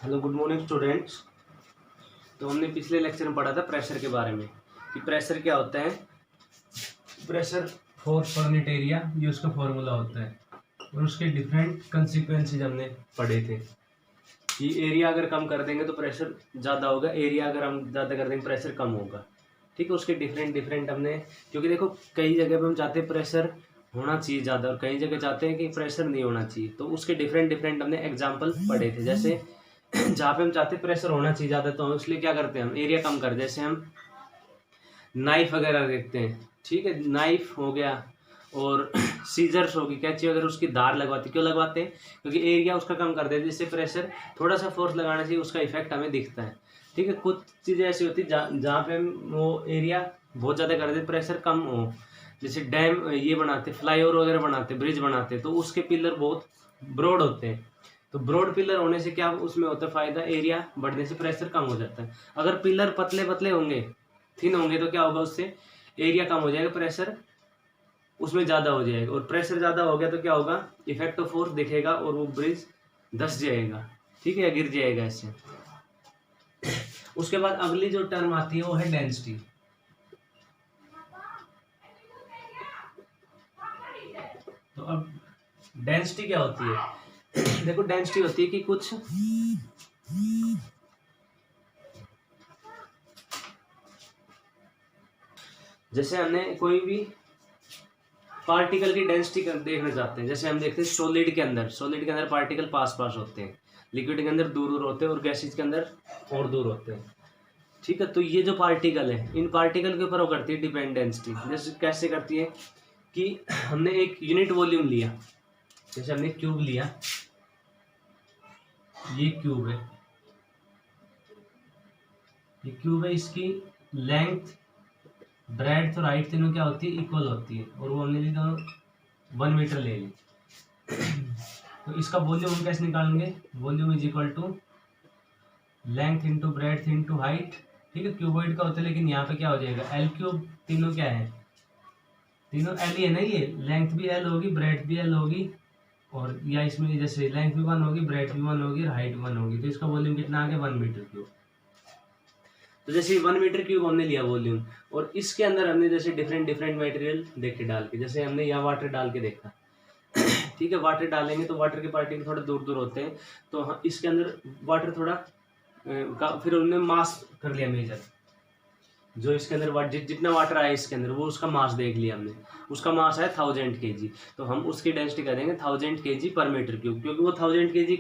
Hello good morning students. तो हमने पिछले लेक्चर में पढ़ा था प्रेशर के बारे में कि प्रेशर क्या होता है। Pressure force per unit area ये उसका फॉर्मूला होता है और उसके डिफरेंट कंसिक्वेंसेज हमने पढ़े थे कि एरिया अगर कम कर देंगे तो प्रेशर ज़्यादा होगा, एरिया अगर हम ज़्यादा कर देंगे प्रेशर कम होगा। ठीक है, उसके डिफरेंट हमने, क्योंकि देखो कई जगह पे हम चाहते हैं प्रेशर होना चाहिए ज़्यादा और कई जगह चाहते हैं कि प्रेशर नहीं होना चाहिए, तो उसके डिफरेंट हमने एग्जाम्पल पढ़े थे। जैसे जहाँ पे हम चाहते हैं प्रेशर होना चाहिए ज़्यादा, तो हम इसलिए क्या करते हैं, हम एरिया कम कर, जैसे हम नाइफ वगैरह देखते हैं। ठीक है, नाइफ हो गया और सीजर्स होगी, कैंची वगैरह, उसकी धार लगवाते, क्यों लगवाते हैं? क्योंकि एरिया उसका कम कर देते हैं, जिससे प्रेशर थोड़ा सा फोर्स लगाना चाहिए उसका इफेक्ट हमें दिखता है। ठीक है, कुछ चीज़ें ऐसी होती है जहाँ पे हम वो एरिया बहुत ज़्यादा कर देते प्रेशर कम हो, जैसे डैम ये बनाते, फ्लाईओवर वगैरह बनाते, ब्रिज बनाते, तो उसके पिलर बहुत ब्रॉड होते हैं। तो ब्रॉड पिलर होने से क्या उसमें होता है फायदा, एरिया बढ़ने से प्रेशर कम हो जाता है। अगर पिलर पतले पतले होंगे, थिन होंगे, तो क्या होगा, उससे एरिया कम हो जाएगा, प्रेशर उसमें ज़्यादा हो जाएगा, और प्रेशर ज़्यादा हो गया तो क्या होगा, इफेक्ट ऑफ फोर्स दिखेगा और वो ब्रिज धंस जाएगा। ठीक है, या गिर जाएगा ऐसे। उसके बाद अगली जो टर्म आती है वो है डेंसिटी। तो अब डेंसिटी क्या होती है? देखो डेंसिटी होती है कि कुछ जैसे हमने कोई भी पार्टिकल की डेंसिटी देखना चाहते हैं, जैसे हम देखते हैं सॉलिड के अंदर पार्टिकल पास पास होते हैं, लिक्विड के अंदर दूर दूर होते हैं और गैसेज के अंदर और दूर होते हैं। ठीक है, तो ये जो पार्टिकल है, इन पार्टिकल के ऊपर वो करती है डिपेंड डेंसिटी। जैसे कैसे करती है कि हमने एक यूनिट वॉल्यूम लिया, जैसे हमने क्यूब लिया, ये क्यूब है, ये क्यूब है, इसकी लेंथ, ब्रेड्थ और हाइट तीनों क्या होती है, इक्वल होती है, और वो हमने ली दोनों 1 मीटर ले ली। तो इसका वॉल्यूम हम कैसे निकालेंगे, volume is equal to length into breadth into height. ठीक है, क्यूबॉइड का होता है, लेकिन यहाँ पे क्या हो जाएगा, एल क्यूब, तीनों क्या है, तीनों एल ही है ना, ये लेंथ भी एल होगी, ब्रेड्थ भी एल होगी, और या इसमें जैसे लेंथ भी 1 होगी, ब्रेड्थ भी 1 होगी और हाइट 1 होगी, तो इसका वॉल्यूम कितना आ गया, 1 मीटर क्यूब। तो जैसे 1 मीटर क्यूब हमने लिया वॉल्यूम, और इसके अंदर हमने जैसे डिफरेंट मटेरियल देखे डाल के, जैसे हमने यहाँ वाटर डाल के देखा। ठीक है, वाटर डालेंगे तो वाटर के पार्टिकल थोड़ा दूर दूर होते हैं, तो इसके अंदर वाटर थोड़ा फिर उन्होंने मास कर लिया मेजर, जो इसके अंदर जितना वाटर आया इसके अंदर, वो उसका मास देख लिया हमने, उसका मास है 1000 kg, तो हम उसकी डेंसिटी करेंगे 1000 kg पर मीटर क्यूब, क्योंकि वो 1000 kg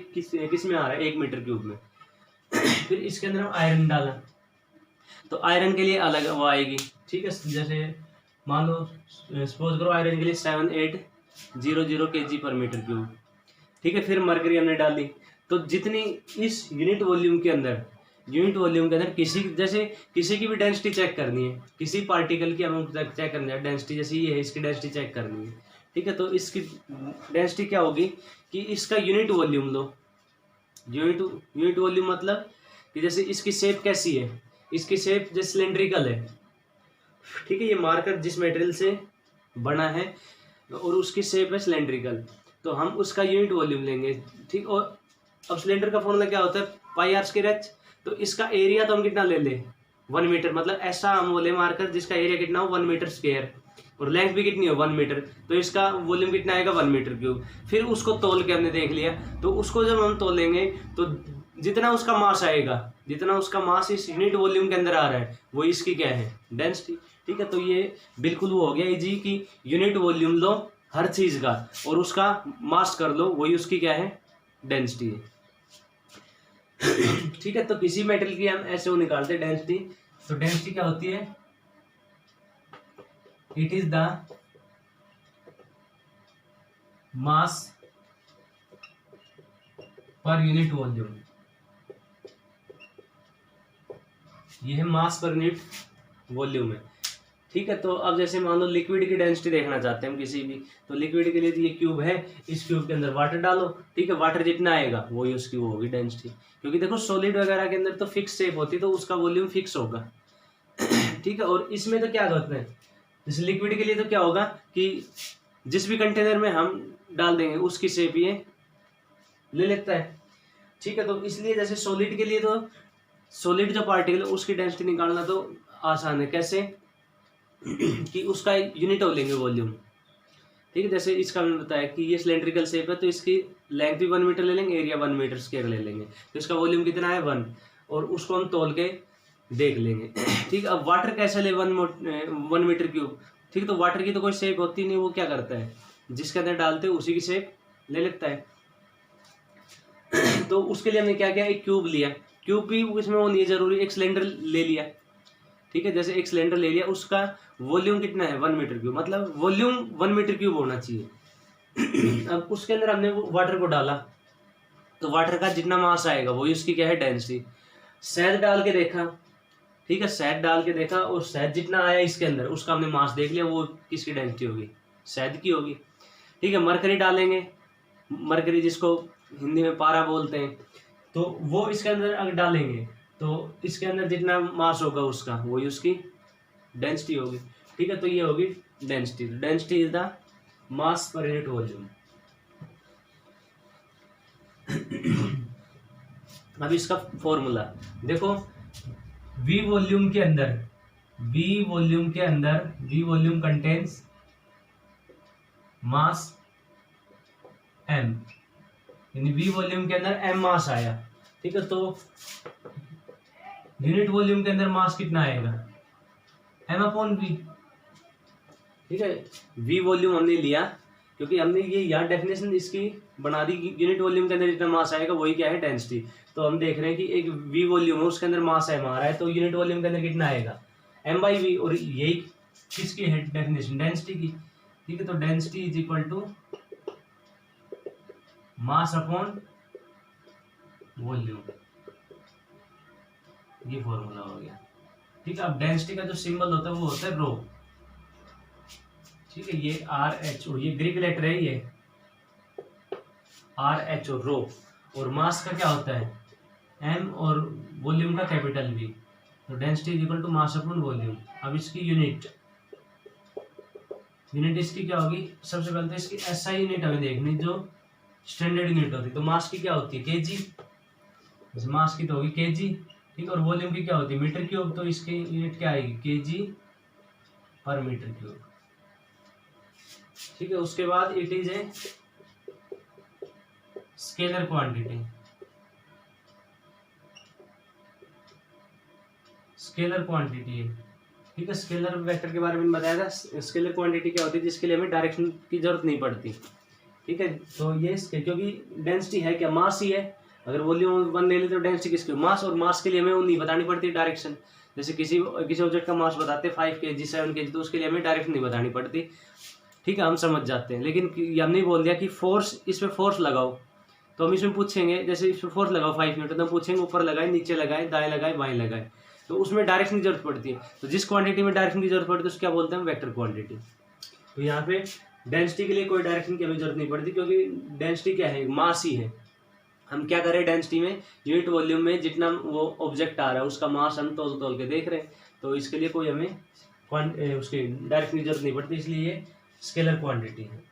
किस में आ रहा है, 1 मीटर क्यूब में। फिर इसके अंदर हम आयरन डाला, तो आयरन के लिए अलग वो आएगी। ठीक है, जैसे मान लो सपोज करो आयरन के लिए 7800 kg पर मीटर क्यूब। ठीक है, फिर मरकरी हमने डाली, तो जितनी इस यूनिट वॉल्यूम के अंदर किसी की भी डेंसिटी चेक करनी है, किसी पार्टिकल की हमें चेक करनी है डेंसिटी, जैसे ये है, इसकी डेंसिटी चेक करनी है। ठीक है, तो इसकी डेंसिटी क्या होगी कि इसका unit volume low, unit volume मतलब कि जैसे इसकी शेप कैसी है, इसकी शेप जैसे सिलेंड्रिकल है। ठीक है, ये मार्कर जिस मटेरियल से बना है और उसकी शेप है सिलेंड्रिकल, तो हम उसका यूनिट वॉल्यूम लेंगे। ठीक, और अब सिलेंडर का फॉर्मूला क्या होता है, पाई आर स्क्वायर एच, तो इसका एरिया तो हम कितना ले लें, 1 मीटर, मतलब ऐसा हम बोले मार्कर जिसका एरिया कितना हो, 1 मीटर स्क्वायर, और लेंथ भी कितनी हो, 1 मीटर, तो इसका वॉल्यूम कितना आएगा, 1 मीटर क्यूब। फिर उसको तोल के हमने देख लिया, तो उसको जब हम तोलेंगे तो जितना उसका मास आएगा, जितना उसका मास इस यूनिट वॉल्यूम के अंदर आ रहा है, वो इसकी क्या है, डेंसिटी। ठीक है, तो ये बिल्कुल वो हो गया जी कि यूनिट वॉल्यूम लो हर चीज का और उसका मास कर लो, वही उसकी क्या है, डेंसिटी है। ठीक है, तो किसी मेटल की हम ऐसे वो निकालते हैं डेंसिटी, तो डेंसिटी क्या होती है, it is the mass per unit volume, ये है मास पर यूनिट वॉल्यूम है। ठीक है, तो अब जैसे मान लो लिक्विड की डेंसिटी देखना चाहते हैं हम किसी भी, तो लिक्विड के लिए तो ये क्यूब है, इस क्यूब के अंदर वाटर डालो। ठीक है, वाटर जितना आएगा वही उसकी वो होगी डेंसिटी, क्योंकि देखो सॉलिड वगैरह के अंदर तो फिक्स शेप होती है, तो उसका वॉल्यूम फिक्स होगा। ठीक है, और इसमें तो क्या करते हैं, जैसे लिक्विड के लिए तो क्या होगा कि जिस भी कंटेनर में हम डाल देंगे उसकी शेप ये ले लेता है, ठीक है, तो इसलिए जैसे सॉलिड के लिए तो सॉलिड जो पार्टिकल है उसकी डेंसिटी निकालना तो आसान है। कैसे कि उसका यूनिट हो लेंगे वॉल्यूम। ठीक है, जैसे इसका मैंने बताया कि ये सिलेंड्रिकल शेप है तो इसकी लेंथ भी 1 मीटर ले लेंगे, एरिया 1 मीटर स्क्वायर ले लेंगे, तो इसका वॉल्यूम कितना है 1, और उसको हम तोल के देख लेंगे। ठीक है, अब वाटर कैसे ले 1 मीटर क्यूब। ठीक है, तो वाटर की तो कोई शेप होती नहीं, वो क्या करता है जिसके अंदर डालते हैं उसी की शेप ले लेता है। तो उसके लिए हमने क्या किया, एक क्यूब लिया, क्यूब भी इसमें वो नहीं है जरूरी, एक सिलेंडर ले लिया। ठीक है, जैसे एक सिलेंडर ले लिया, उसका वॉल्यूम कितना है 1 मीटर क्यूब, मतलब वॉल्यूम 1 मीटर क्यूब होना चाहिए। अब उसके अंदर हमने वाटर को डाला, तो वाटर का जितना मास आएगा वही उसकी क्या है डेंसिटी। शहद डाल के देखा, ठीक है, शहद डाल के देखा और शहद जितना आया इसके अंदर उसका हमने मास देख लिया, वो किसकी डेंसिटी होगी, शहद की होगी। ठीक है, मरकरी डालेंगे, मरकरी जिसको हिंदी में पारा बोलते हैं, तो वो इसके अंदर अगर डालेंगे तो इसके अंदर जितना मास होगा उसका वही उसकी डेंसिटी होगी। ठीक है, तो ये होगी density. Density is the mass per unit volume. अब इसका फॉर्मूला देखो, V वॉल्यूम के अंदर, V वॉल्यूम कंटेन्स मास m, यानी V वॉल्यूम के अंदर m मास आया। ठीक है, तो यूनिट वॉल्यूम के अंदर मास कितना आएगा m/v। ठीक है, V वॉल्यूम हमने लिया क्योंकि हमने ये यहाँ डेफिनेशन इसकी बना दी, यूनिट वॉल्यूम के अंदर जितना मास आएगा वही क्या है डेंसिटी। तो हम देख रहे हैं कि एक V वॉल्यूम है उसके अंदर मास m आ रहा है, तो यूनिट वॉल्यूम के अंदर कितना आएगा m/v, और यही किसकी है डेफिनेशन, डेंसिटी की। ठीक है, तो density is equal to mass upon volume, ये फॉर्मूला हो गया। ठीक है, अब डेंसिटी का जो सिंबल होता है वो होता है रो। ठीक है, ये RH, ये ग्रीक लेटर है, ये RH और रो, और मास का क्या होता है m, और वॉल्यूम का कैपिटल V, तो density is equal to mass upon volume. अब इसकी यूनिट इसकी क्या होगी, सबसे पहले तो इसकी SI यूनिट हमें देखनी जो स्टैंडर्ड यूनिट होती है, तो मास की क्या होती है kg, मास की तो होगी kg। ठीक है, और वॉल्यूम की क्या होती है मीटर क्यूब, तो इसकी यूनिट क्या आएगी kg पर मीटर क्यूब। ठीक है, उसके बाद it is a scalar quantity, scalar quantity है। ठीक है, स्केलर वेक्टर के बारे में बताया था। स्केलर क्वांटिटी क्या होती है जिसके लिए हमें डायरेक्शन की जरूरत नहीं पड़ती। ठीक है, तो ये क्योंकि डेंसिटी है क्या, मास ही है, अगर वॉल्यूम 1 ले ले तो डेंसिटी किसकी, मास, और मास के लिए हमें वो नहीं बतानी पड़ती डायरेक्शन। जैसे किसी ऑब्जेक्ट का मास बताते 5 kg 7 kg, तो उसके लिए हमें डायरेक्शन नहीं बतानी पड़ती। ठीक है, हम समझ जाते हैं। लेकिन हमने ही बोल दिया कि फोर्स, इस पर फोर्स लगाओ, तो हम इसमें पूछेंगे जैसे इस पर फोर्स लगाओ 5 न्यूटन, तो हम पूछेंगे ऊपर लगाए, नीचे लगाए, दाएं लगाए, बाएं लगाए, तो उसमें डायरेक्शन की जरूरत पड़ती है। तो जिस क्वांटिटी में डायरेक्शन की जरूरत पड़ती है उसको क्या बोलते हैं, वेक्टर क्वांटिटी। तो यहाँ पे डेंसिटी के लिए कोई डायरेक्शन की हमें जरूरत नहीं पड़ती, क्योंकि डेंसिटी क्या है, मास ही है। हम क्या कर रहे हैं डेंसिटी में, यूनिट वॉल्यूम में जितना वो ऑब्जेक्ट आ रहा है उसका मास हम तोल तोल के देख रहे हैं, तो इसके लिए कोई हमें उसकी डायरेक्शन की जरूरत नहीं पड़ती, इसलिए ये स्केलर क्वांटिटी है।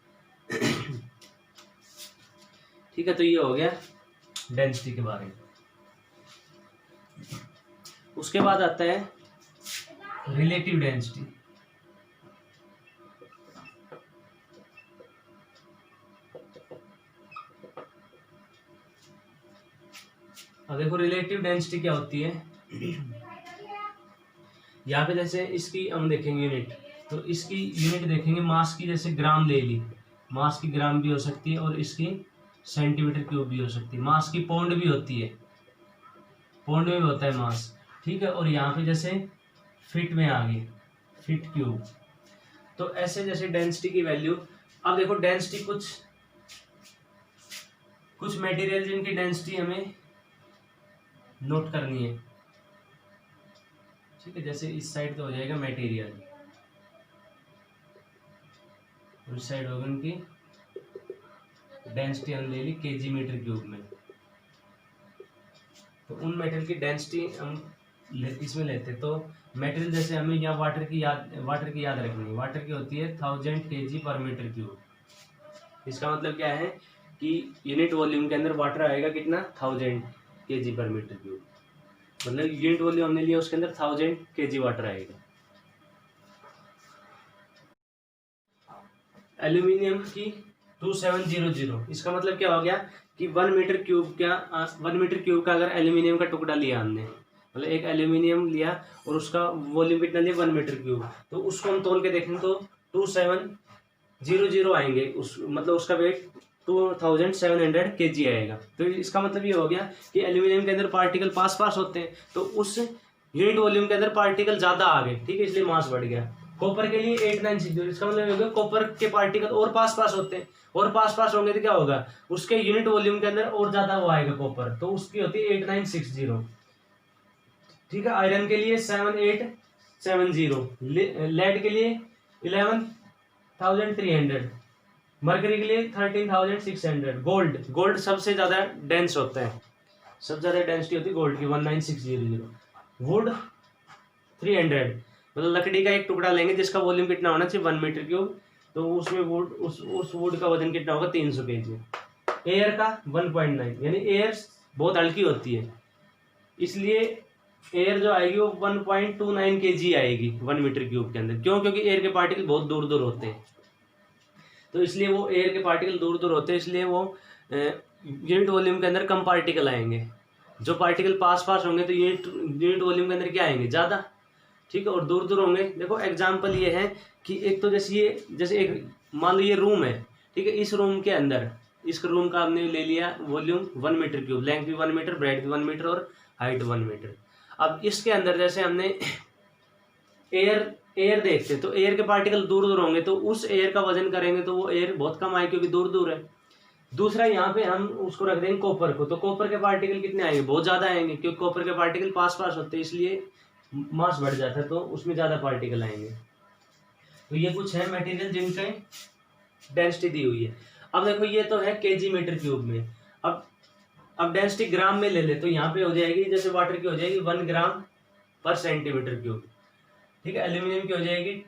ठीक है, तो ये हो गया डेंसिटी के बारे में। उसके बाद आता है रिलेटिव डेंसिटी। अब देखो रिलेटिव डेंसिटी क्या होती है। यहाँ पे जैसे इसकी हम देखेंगे यूनिट, तो इसकी यूनिट देखेंगे मास की, जैसे ग्राम ले ली, मास की ग्राम भी हो सकती है, और इसकी सेंटीमीटर क्यूब भी हो सकती है। मास की पाउंड भी होती है, पाउंड में भी होता है मास। ठीक है, और यहाँ पे जैसे फिट में आ गई, फिट क्यूब। तो ऐसे जैसे डेंसिटी की वैल्यू, अब देखो डेंसिटी कुछ मटेरियल जिनकी डेंसिटी हमें नोट करनी है। ठीक है, जैसे इस साइड तो हो जाएगा मटेरियल, उस साइड होगा उनकी डेंसिटी हम ले ली kg मीटर क्यूब में। तो उन मेटेरियल की डेंसिटी हम इसमें लेते, तो मेटेरियल जैसे हमें यहाँ वाटर की याद रखनी है, वाटर की होती है 1000 kg पर मीटर क्यूब। इसका मतलब क्या है कि यूनिट वॉल्यूम के अंदर वाटर आएगा कितना 1000 kg पर मीटर क्यूब, मतलब यूनिट वॉल्यूम हमने लिया उसके अंदर 1000 kg वाटर आएगा। एल्यूमिनियम की 2700, इसका मतलब क्या हो गया कि 1 मीटर क्यूब का अगर एल्यूमिनियम का टुकड़ा लिया हमने, मतलब एक एल्यूमिनियम लिया और उसका वॉल्यूम कितना लिया 1 मीटर क्यूब, तो उसको हम तोल के देखें तो 2700 आएंगे, उस मतलब उसका वेट 2700 kg आएगा। तो इसका मतलब ये हो गया कि एल्यूमिनियम के अंदर पार्टिकल पास होते हैं, तो उस यूनिट वॉल्यूम के अंदर पार्टिकल ज्यादा आ गए, ठीक है, इसलिए मास बढ़ गया। कॉपर के लिए 8960, इसका मतलब होगा कॉपर के पार्टिकल और पास होते हैं, और पास होंगे तो क्या होगा, उसके यूनिट वॉल्यूम के अंदर और ज्यादा वो आएगा कॉपर, तो उसकी होती है 8960, ठीक है। आयरन के लिए 7870, लेड के लिए 11300, मरकरी के लिए 13600, गोल्ड सबसे ज्यादा डेंस होता है, सबसे ज्यादा डेंसिटी होती है गोल्ड की 19600, वुड 300, मतलब लकड़ी का एक टुकड़ा लेंगे जिसका वॉल्यूम कितना होना चाहिए 1 मीटर क्यूब, तो उसमें वुड उस वुड का वजन कितना होगा 300 kg। एयर का 1.9, यानी एयर बहुत हल्की होती है, इसलिए एयर जो आएगी वो 1.29 kg आएगी 1 मीटर क्यूब के अंदर। क्यों? क्योंकि एयर के पार्टिकल बहुत दूर दूर होते हैं, तो इसलिए वो एयर के पार्टिकल दूर दूर होते हैं, इसलिए वो यूनिट वॉल्यूम के अंदर कम पार्टिकल आएंगे। जो पार्टिकल पास होंगे तो यूनिट वॉल्यूम के अंदर क्या आएंगे, ज़्यादा, ठीक है, और दूर दूर होंगे। देखो एग्जाम्पल ये है कि एक तो जैसे एक मान लो ये रूम है, ठीक है, इस रूम के अंदर इस रूम का हमने ले लिया वॉल्यूम 1 मीटर क्यूब, लेंथ भी 1 मीटर, ब्रेड भी 1 मीटर और हाइट 1 मीटर। अब इसके अंदर जैसे हमने एयर देखते तो एयर के पार्टिकल दूर दूर होंगे, तो उस एयर का वजन करेंगे तो वो एयर बहुत कम आए क्योंकि दूर दूर है। दूसरा यहाँ पे हम उसको रख देंगे कॉपर को, तो कॉपर के पार्टिकल कितने आएंगे, बहुत ज्यादा आएंगे, क्योंकि कॉपर के पार्टिकल पास होते हैं, इसलिए मास बढ़ जाता है, तो उसमें ज्यादा पार्टिकल आएंगे। तो ये कुछ है मटेरियल जिनके डेंसिटी दी हुई है। अब देखो ये तो है केजी मीटर क्यूब में, अब डेंसिटी ग्राम में ले ले तो यहाँ पे हो जाएगी, जैसे वाटर की हो जाएगी 1 ग्राम पर सेंटीमीटर क्यूब, ठीक है। एल्यूमिनियम की हो जाएगी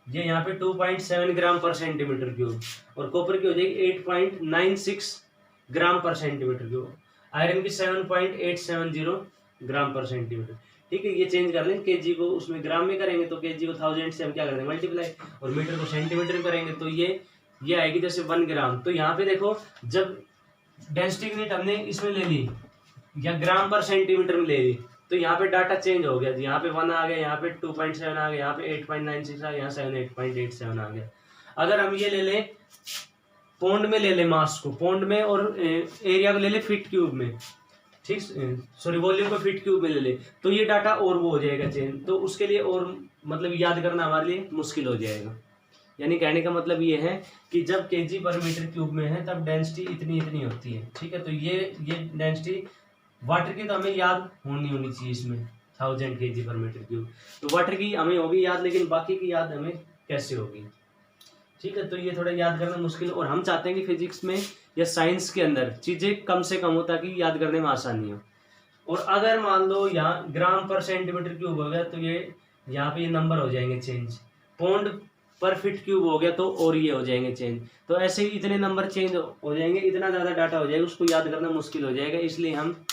ये यहाँ पे 2.7 ग्राम पर सेंटीमीटर क्यूब, और कॉपर की हो जाएगी 8.96 ग्राम पर सेंटीमीटर क्यूब, आयरन की 7.870 ग्राम पर सेंटीमीटर, ठीक है। ये चेंज कर लें, केजी को उसमें ग्राम में करेंगे तो केजी को 1000 से हम क्या करेंगे मल्टीप्लाई, और मीटर को सेंटीमीटर में करेंगे तो ये आएगी जैसे 1 ग्राम। तो यहाँ पे देखो जब डेंसिटी यूनिट हमने इसमें ले ली या ग्राम पर सेंटीमीटर में ले ली, तो यहाँ पे डाटा चेंज हो गया, यहाँ पे 1 आ गया, यहाँ पे 2.7 आ गया, यहाँ पे 8.96 आ गया, यहाँ 8.87 आ गया। अगर हम ये ले लें पौंड में, ले लें मास को पौंड में और एरिया को ले लें फीट क्यूब में, ठीक, सॉरी वॉल्यूम को फीट क्यूब में ले ले, तो ये डाटा और वो हो जाएगा चेंज, तो उसके लिए और मतलब याद करना हमारे लिए मुश्किल हो जाएगा। यानी कहने का मतलब ये है कि जब केजी पर मीटर क्यूब में है तब डेंसिटी इतनी होती है, ठीक है। तो ये डेंसिटी वाटर की तो हमें याद होनी चाहिए इसमें 1000 kg पर मीटर क्यूब, तो वाटर की हमें होगी याद, लेकिन बाकी की याद हमें कैसे होगी, ठीक है। तो ये थोड़ा याद करना मुश्किल, और हम चाहते हैं कि फिजिक्स में या साइंस के अंदर चीजें कम से कम हो ताकि याद करने में आसानी हो। और अगर मान लो यहाँ ग्राम पर सेंटीमीटर क्यूब हो गया तो ये यहाँ पे ये नंबर हो जाएंगे चेंज, पौंड पर फीट क्यूब हो गया तो और ये हो जाएंगे चेंज, तो ऐसे ही इतने नंबर चेंज हो जाएंगे, इतना ज़्यादा डाटा हो जाएगा, उसको याद करना मुश्किल हो जाएगा। इसलिए हम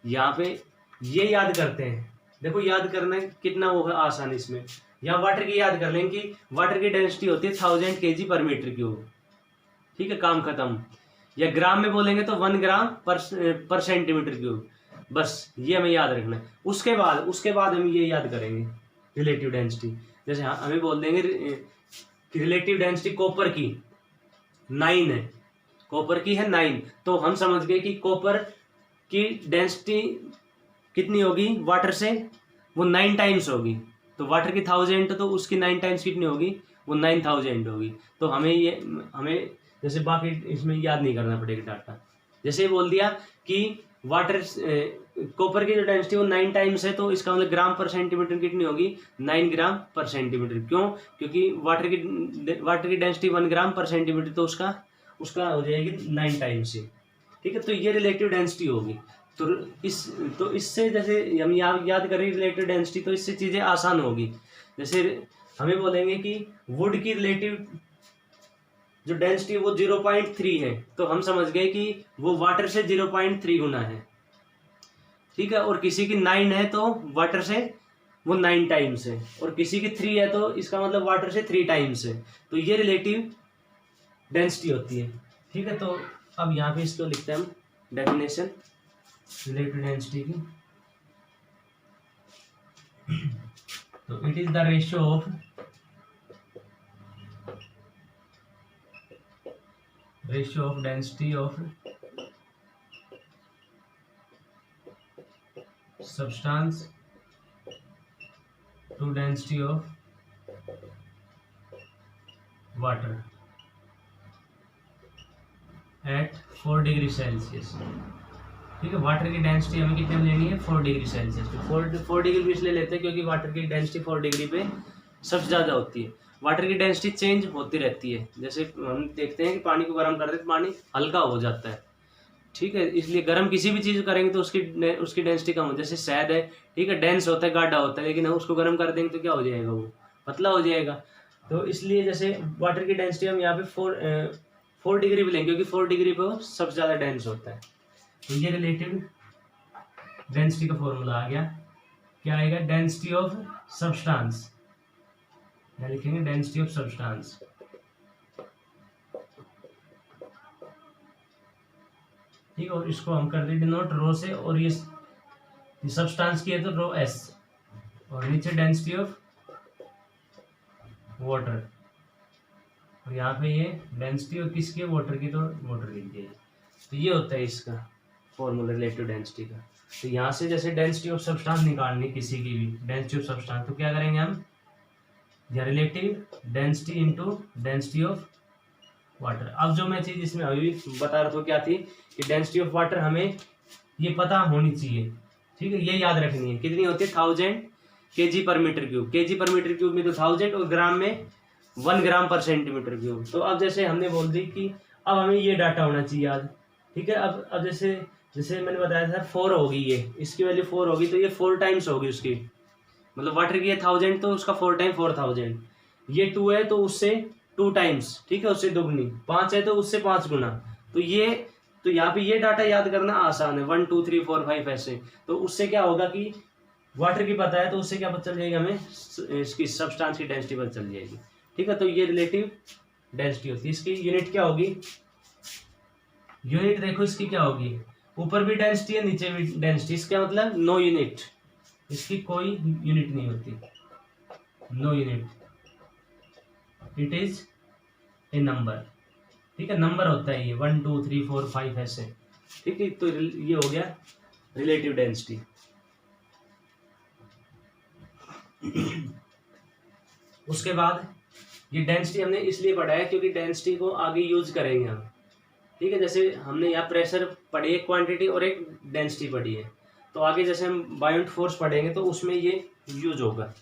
यहाँ पे ये याद करते हैं। देखो याद करना कितना वो है आसान इसमें। यहाँ वाटर की याद कर लें कि वाटर की डेंसिटी होती है 1000 kg पर मीटर क्यूब, ठीक है, काम खत्म। या ग्राम में बोलेंगे तो 1 ग्राम पर सेंटीमीटर क्यूब, बस ये हमें याद रखना है। उसके बाद हम ये याद करेंगे रिलेटिव डेंसिटी, जैसे हमें बोल देंगे कि रिलेटिव डेंसिटी कॉपर की 9 है, कॉपर की है 9, तो हम समझ गए कि कॉपर की डेंसिटी कितनी होगी वाटर से, वो 9 टाइम्स होगी। तो वाटर की 1000 तो उसकी 9 टाइम्स कितनी होगी, वो 9000 होगी। तो हमें जैसे बाकी इसमें याद नहीं करना पड़ेगा डाटा। जैसे बोल दिया कि वाटर कॉपर की जो डेंसिटी वो 9 टाइम्स है, तो इसका मतलब ग्राम पर सेंटीमीटर कितनी होगी 9 ग्राम पर सेंटीमीटर। क्यों? क्योंकि वाटर की डेंसिटी 1 ग्राम पर सेंटीमीटर, तो उसका हो जाएगी 9 टाइम्स से, ठीक है। तो ये रिलेटिव डेंसिटी होगी। तो इससे जैसे हम याद करें रिलेटिव डेंसिटी, तो इससे चीज़ें आसान होगी। जैसे हमें बोलेंगे कि वुड की रिलेटिव जो डेंसिटी वो 0.3 है, तो हम समझ गए कि वो वाटर से 0.3 गुना है, ठीक है। और किसी की 9 है तो वाटर से वो 9 टाइम्स है, और किसी की 3 है तो इसका मतलब वाटर से 3 टाइम्स है। तो ये रिलेटिव डेंसिटी होती है, ठीक है। तो अब यहाँ पे इसको लिखते हैं हम डेफिनेशन रिलेटिव डेंसिटी की। तो it is the ratio of density of substance to density of water at 4 degree Celsius, ठीक है। वाटर की डेंसिटी हमें कितने में लेनी है? 4 डिग्री सेल्सियस पे। 4 डिग्री भी इसलिए लेते हैं क्योंकि वाटर की डेंसिटी 4 डिग्री पे सबसे ज़्यादा होती है। वाटर की डेंसिटी चेंज होती रहती है, जैसे हम देखते हैं कि पानी को गर्म करते हैं तो पानी हल्का हो जाता है, ठीक है। इसलिए गर्म किसी भी चीज़ करेंगे तो उसकी डेंसिटी कम हो, जैसे शहद है, ठीक है, डेंस होता है, गाढ़ा होता है, लेकिन हम उसको गर्म कर देंगे तो क्या हो जाएगा? वो पतला हो जाएगा। तो इसलिए जैसे वाटर की डेंसिटी हम यहाँ पे 4 डिग्री भी लेंगे, क्योंकि 4 डिग्री पे वो सबसे ज़्यादा डेंस होता है। तो ये रिलेटिव डेंसिटी का फॉर्मूला आ गया। क्या आएगा? डेंसिटी ऑफ सब्सटेंस, यहाँ लिखेंगे डेंसिटी ऑफ सब्सटेंस, ठीक है। और इसको हम कर दें डिनोट रो से, और ये सब्सटेंस की है तो रो एस, और नीचे डेंसिटी ऑफ वाटर, और यहाँ पे ये डेंसिटी और किसकी है? वाटर की, तो वाटर लिख दिया। तो ये होता है इसका फॉर्मूला रिलेटिव डेंसिटी का। तो यहाँ से जैसे डेंसिटी ऑफ सब्सटेंस निकालनी किसी की भी, डेंसिटी ऑफ सब्सटेंस, तो क्या करेंगे हम? या relative density into density of water. अब जो मैं चीज़ इसमें अभी बता रहा था क्या थी कि डेंसिटी ऑफ वाटर हमें ये पता होनी चाहिए, ठीक है। ये याद रखनी है, कितनी होती है? 1000 kg पर मीटर क्यूब। kg पर मीटर क्यूब में तो 1000, और ग्राम में 1 ग्राम पर सेंटीमीटर क्यूब। तो अब जैसे हमने बोल दी कि अब हमें ये डाटा होना चाहिए याद, ठीक है। अब जैसे मैंने बताया था 4 होगी, ये इसकी वैल्यू 4 होगी, तो ये 4 टाइम्स होगी उसकी, मतलब वाटर की है 1000 तो उसका 4 टाइम 4000। ये 2 है तो उससे 2 टाइम्स, ठीक है, उससे दोगुनी। 5 है तो उससे 5 गुना। तो यहाँ पे ये डाटा याद करना आसान है, 1 2 3 4 5 ऐसे। तो उससे क्या होगा कि वाटर की पता है तो उससे क्या पता चल जाएगी हमें? इसकी सब्सटेंस की डेंसिटी पता चल जाएगी, ठीक है। तो ये रिलेटिव डेंसिटी होती है। इसकी यूनिट क्या होगी? यूनिट देखो इसकी क्या होगी, ऊपर भी डेंसिटी है नीचे भी डेंसिटी, इसका मतलब नो यूनिट, इसकी कोई यूनिट नहीं होती, no unit, it is a number, ठीक है। नंबर होता है ये 1 2 3 4 5 ऐसे, ठीक है। तो ये हो गया रिलेटिव डेंसिटी। उसके बाद ये डेंसिटी हमने इसलिए पढ़ा है क्योंकि डेंसिटी को आगे यूज करेंगे हम, ठीक है। जैसे हमने यहाँ प्रेशर पढ़ी, एक क्वांटिटी और एक डेंसिटी पढ़ी है, तो आगे जैसे हम बायोंट फोर्स पढ़ेंगे तो उसमें ये यूज होगा।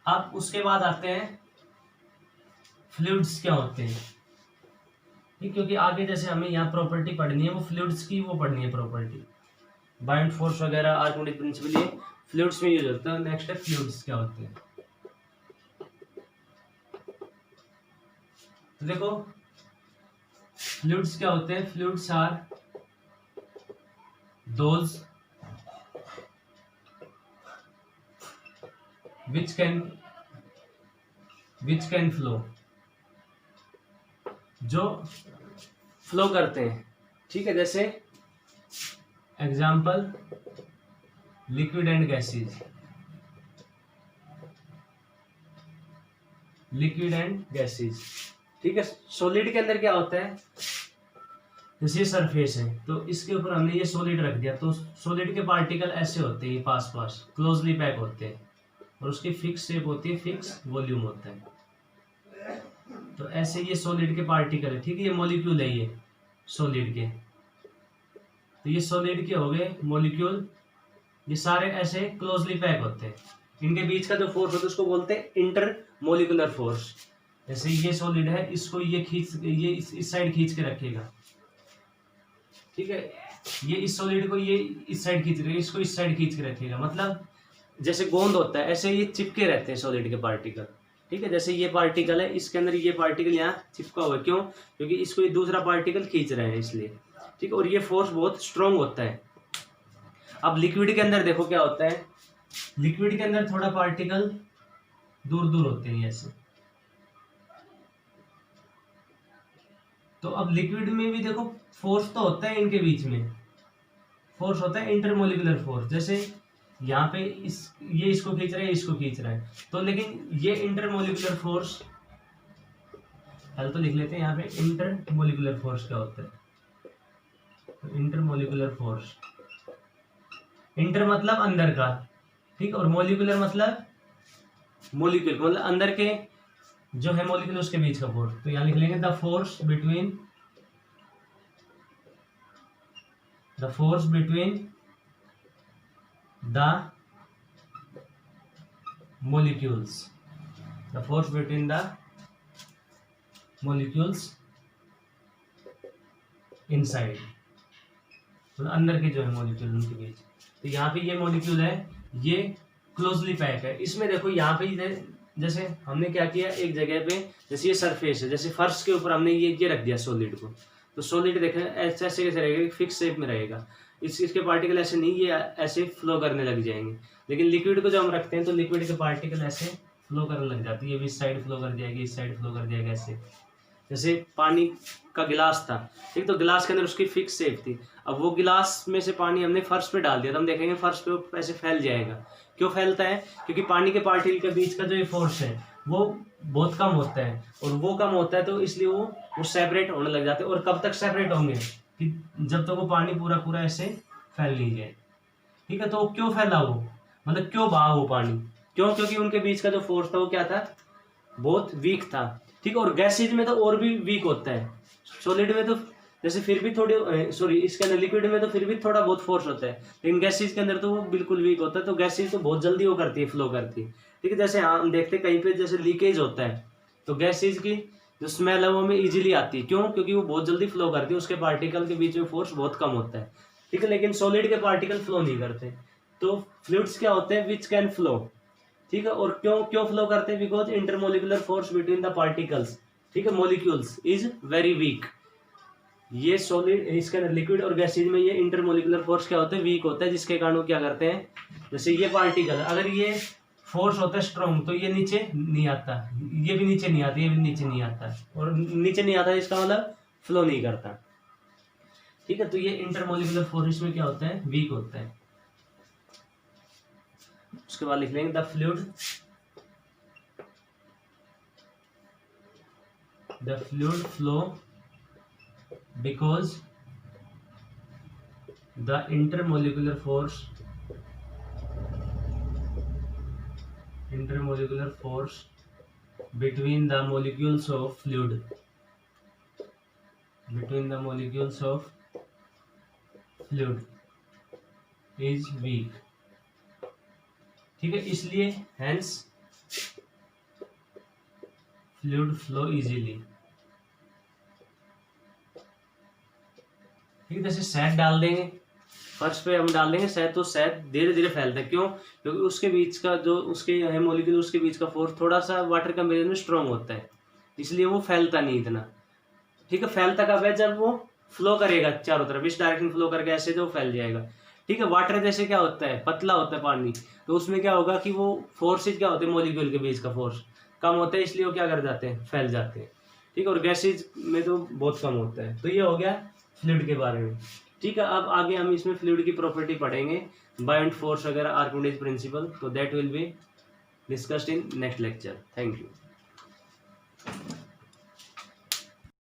अब उसके बाद आते हैं फ्लूइड्स क्या होते हैं, ठीक, क्योंकि आगे जैसे हमें यहाँ प्रॉपर्टी पढ़नी है, वो फ्लूइड्स की वो पढ़नी है प्रॉपर्टी, बायोंट फोर्स वगैरह आर्किमिडीज प्रिंसिपल ये फ्लूइड्स में यूज होता है। नेक्स्ट है फ्लूइड्स क्या होते हैं। तो देखो फ्लूइड्स क्या होते हैं? Fluids are those which can flow, जो फ्लो करते हैं, ठीक है। जैसे example liquid and gases, liquid and gases, ठीक है। सॉलिड के अंदर क्या होता है? जैसे ये सरफेस है तो इसके ऊपर हमने ये सॉलिड रख दिया, तो सॉलिड के पार्टिकल ऐसे होते हैं, पास पास क्लोजली पैक होते हैं, और उसकी फिक्स शेप होती है, फिक्स वॉल्यूम होता है। तो ऐसे ये सॉलिड के पार्टिकल है, ठीक है। ये मॉलिक्यूल है ये सॉलिड के, तो ये सॉलिड के हो गए मॉलिक्यूल, ये सारे ऐसे क्लोजली पैक होते हैं। इनके बीच का जो फोर्स होता है उसको बोलते हैं इंटर मोलिकुलर फोर्स। जैसे ये सॉलिड है, इसको ये इस साइड खींच के रखेगा, ठीक है। ये इस सॉलिड को ये इस साइड खींच रखेगा, इसको इस साइड खींच के रखेगा, मतलब जैसे गोंद होता है ऐसे ये चिपके रहते हैं सॉलिड के पार्टिकल। ठीक है, जैसे ये पार्टिकल है, इसके अंदर ये पार्टिकल यहाँ चिपका हुआ है, क्यों? क्योंकि इसको ये दूसरा पार्टिकल खींच रहे हैं इसलिए। ठीक है, और ये फोर्स बहुत स्ट्रांग होता है। अब लिक्विड के अंदर देखो क्या होता है, लिक्विड के अंदर थोड़ा पार्टिकल दूर दूर होते हैं ऐसे। तो अब लिक्विड में भी देखो फोर्स तो होता है, इनके बीच में फोर्स होता है इंटरमोलिकुलर फोर्स। जैसे यहाँ पे ये इसको खींच रहा है, इसको खींच रहा है, तो लेकिन ये इंटरमोलिकुलर फोर्स, पहले तो लिख लेते हैं यहाँ पे इंटरमोलिकुलर फोर्स क्या होता है। तो इंटरमोलिकुलर फोर्स, इंटर मतलब अंदर का, ठीक, और मोलिकुलर मतलब मोलिक्यूल मतलब अंदर के जो है मोलिक्यूल उसके बीच का फोर्स। तो यहाँ लिख लेंगे the force between the molecules, the force between the molecules inside, तो अंदर के जो है मॉलिक्यूल उनके बीच। तो यहाँ पे ये मॉलिक्यूल है, ये क्लोजली पैक है। इसमें देखो यहाँ पे जैसे हमने क्या किया, एक जगह पे जैसे ये सरफेस है, जैसे फर्श के ऊपर हमने ये रख दिया सॉलिड को, तो सॉलिड देखें ऐसे कैसे रहेगा, फिक्स शेप में रहेगा। इसके पार्टिकल ऐसे नहीं, ये ऐसे फ्लो करने लग जाएंगे। लेकिन लिक्विड को जब हम रखते हैं तो लिक्विड के पार्टिकल ऐसे फ्लो करने लग जाती है, ये भी इस साइड फ्लो कर जाएगी, इस साइड फ्लो कर जाएगा ऐसे। जैसे पानी का गिलास था, ठीक, तो गिलास के अंदर उसकी फिक्स शेप थी। अब वो गिलास में से पानी हमने फर्श पे डाल दिया, तो हम देखेंगे फर्श पे ऐसे फैल जाएगा। क्यों फैलता है? क्योंकि पानी के पार्टिकल के बीच का जो ये फोर्स है वो बहुत कम होता है, और वो कम होता है तो इसलिए वो सेपरेट होने लग जाते हैं। और कब तक सेपरेट होंगे? कि जब तक वो पानी पूरा ऐसे फैल नहीं जाए। ठीक है, तो क्यों फैला वो, मतलब क्यों बहा वो पानी? क्यों? क्योंकि उनके बीच का जो फोर्स था वो क्या था, बहुत वीक था। ठीक, और गैसेज में तो और भी वीक होता है। सॉलिड में तो जैसे फिर भी थोड़ी, सॉरी, इसके अंदर लिक्विड में तो फिर भी थोड़ा बहुत फोर्स होता है, लेकिन गैसेज के अंदर तो वो बिल्कुल वीक होता है। तो गैसेज तो बहुत जल्दी वो करती है, फ्लो करती है। ठीक है, जैसे हम देखते हैं कहीं पे जैसे लीकेज होता है, तो गैसेज की जो स्मेल है वो हमें इजीली आती है। क्यों? क्योंकि वो बहुत जल्दी फ्लो करती है, उसके पार्टिकल के बीच में फोर्स बहुत कम होता है। ठीक है, लेकिन सॉलिड के पार्टिकल फ्लो नहीं करते। तो फ्लूइड्स क्या होते हैं, विच कैन फ्लो। ठीक है, और क्यों फ्लो करते हैं? Because intermolecular force between the particles, ठीक है, मोलिक्यूल्स इज वेरी वीक। ये सॉलिड, इसके अंदर लिक्विड और गैसेज में ये इंटरमोलिकुलर फोर्स क्या होता है, वीक होता है, जिसके कारण वो क्या करते हैं, जैसे ये पार्टिकल अगर ये फोर्स होता है स्ट्रॉन्ग, तो ये नीचे नहीं आता, ये भी नीचे नहीं आता, ये भी नीचे नहीं आता, और नीचे नहीं आता इसका मतलब फ्लो नहीं करता। ठीक है, तो ये इंटरमोलिकुलर फोर्स में क्या होता है, वीक होता है। उसके बाद लिख लेंगे the fluid flow because the intermolecular force between the molecules of fluid is weak। ठीक है, इसलिए hence fluid flow easily। ठीक है, जैसे शहद डाल देंगे फर्श पे, हम डाल देंगे शहद, तो शहद धीरे धीरे फैलता है। क्यों? क्योंकि उसके बीच का जो उसके है मॉलिक्यूल, उसके बीच का फोर्स थोड़ा सा वाटर कंपेरिजन में स्ट्रांग होता है, इसलिए वो फैलता नहीं इतना। ठीक है, फैलता कब है? जब वो फ्लो करेगा चारों तरफ, इस डायरेक्शन फ्लो करके ऐसे तो फैल जाएगा। ठीक है, वाटर जैसे क्या होता है, पतला होता है पानी, तो उसमें क्या होगा कि वो फोर्सेज क्या होते हैं, मॉलिक्यूल के बीच का फोर्स कम होता है, इसलिए वो क्या कर जाते हैं, फैल जाते हैं। ठीक है, और गैसेज में तो बहुत कम होता है। तो ये हो गया फ्लूइड के बारे में। ठीक है, अब आगे हम इसमें फ्लूइड की प्रॉपर्टी पढ़ेंगे, बायोंट फोर्स वगैरह, आर्किमिडीज प्रिंसिपल, तो that will be discussed in next lecture. Thank you.